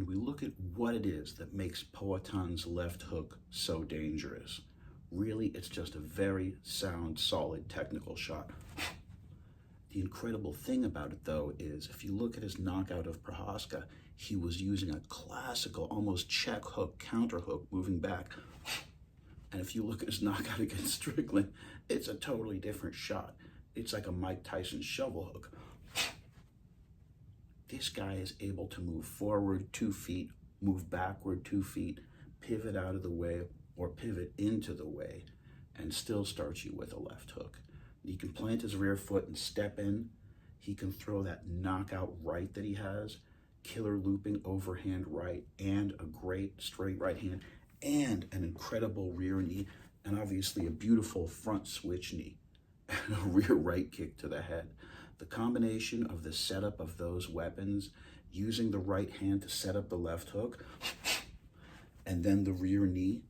when we look at what it is that makes Poatan's left hook so dangerous, really it's just a very sound, solid technical shot. The incredible thing about it, though, is if you look at his knockout of Prohaska, he was using a classical, almost check hook, counter hook, moving back. And if you look at his knockout against Strickland, it's a totally different shot. It's like a Mike Tyson shovel hook. This guy is able to move forward 2 feet, move backward 2 feet, pivot out of the way, or pivot into the way, and still starts you with a left hook. He can plant his rear foot and step in. He can throw that knockout right that he has, killer looping overhand right, and a great straight right hand, and an incredible rear knee, and obviously a beautiful front switch knee, and a rear right kick to the head. The combination of the setup of those weapons, using the right hand to set up the left hook, and then the rear knee,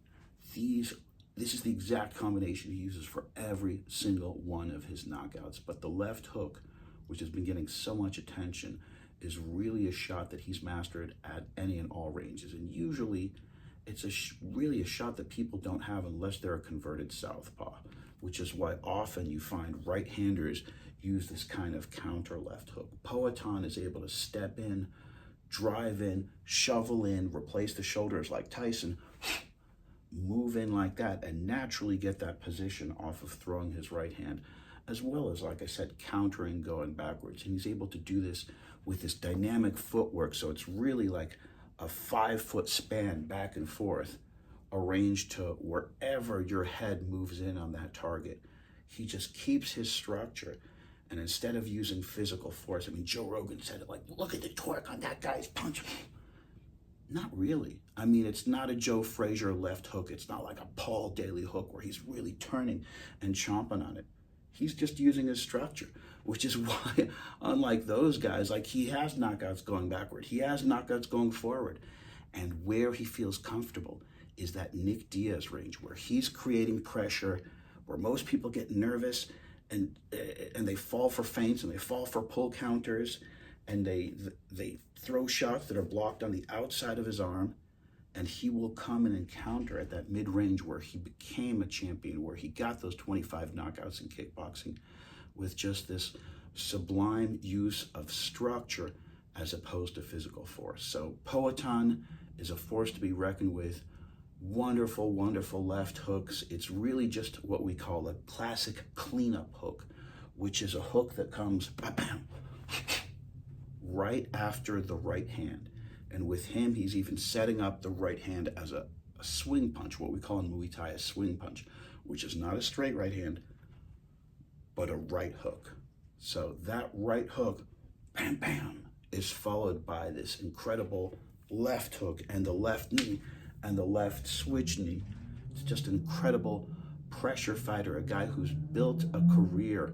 this is the exact combination he uses for every single one of his knockouts. But the left hook, which has been getting so much attention, is really a shot that he's mastered at any and all ranges. And usually it's really a shot that people don't have unless they're a converted southpaw, which is why often you find right-handers use this kind of counter left hook. Poatan is able to step in, drive in, shovel in, replace the shoulders like Tyson, move in like that, and naturally get that position off of throwing his right hand, as well as, like I said, countering going backwards. And he's able to do this with this dynamic footwork, so it's really like a 5-foot span back and forth, arranged to wherever your head moves in on that target. He just keeps his structure, and instead of using physical force, I mean, Joe Rogan said it like, look at the torque on that guy's punch. Not really. I mean, it's not a Joe Frazier left hook. It's not like a Paul Daly hook where he's really turning and chomping on it. He's just using his structure, which is why, unlike those guys, like, he has knockouts going backward. He has knockouts going forward. And where he feels comfortable is that Nick Diaz range, where he's creating pressure, where most people get nervous and they fall for feints and they fall for pull counters, and they throw shots that are blocked on the outside of his arm, and he will come in and counter at that mid-range where he became a champion, where he got those 25 knockouts in kickboxing with just this sublime use of structure as opposed to physical force. So Poatan is a force to be reckoned with. Wonderful, wonderful left hooks. It's really just what we call a classic cleanup hook, which is a hook that comes bam, right after the right hand. And with him, he's even setting up the right hand as a swing punch, what we call in Muay Thai a swing punch, which is not a straight right hand, but a right hook. So that right hook, bam, bam, is followed by this incredible left hook and the left knee and the left switch knee. It's just an incredible pressure fighter, a guy who's built a career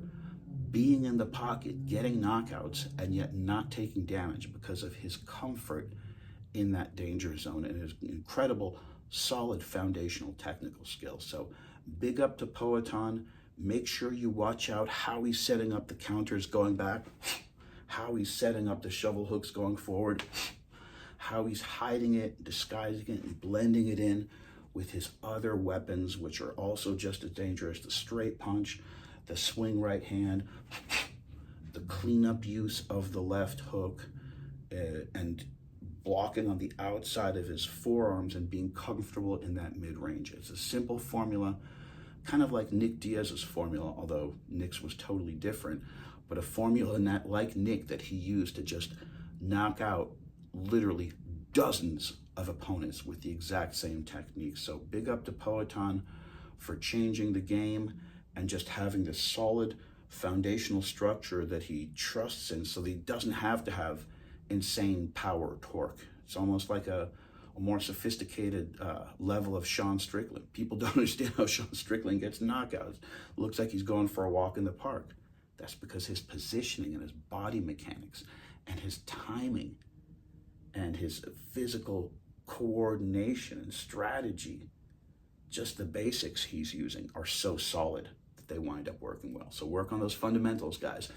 being in the pocket, getting knockouts, and yet not taking damage because of his comfort in that danger zone and his incredible, solid foundational technical skills. So big up to Poatan. Make sure you watch out how he's setting up the counters going back, how he's setting up the shovel hooks going forward, how he's hiding it, disguising it, and blending it in with his other weapons, which are also just as dangerous: the straight punch, the swing right hand, the cleanup use of the left hook, and blocking on the outside of his forearms and being comfortable in that mid-range. It's a simple formula, kind of like Nick Diaz's formula, although Nick's was totally different, but a formula in that, like Nick, that he used to just knock out literally dozens of opponents with the exact same technique. So big up to Poatan for changing the game and just having this solid foundational structure that he trusts in, so that he doesn't have to have insane power or torque. It's almost like a more sophisticated level of Sean Strickland. People don't understand how Sean Strickland gets knockouts. Looks like he's going for a walk in the park. That's because his positioning and his body mechanics and his timing and his physical coordination and strategy, just the basics he's using, are so solid that they wind up working well. So work on those fundamentals, guys.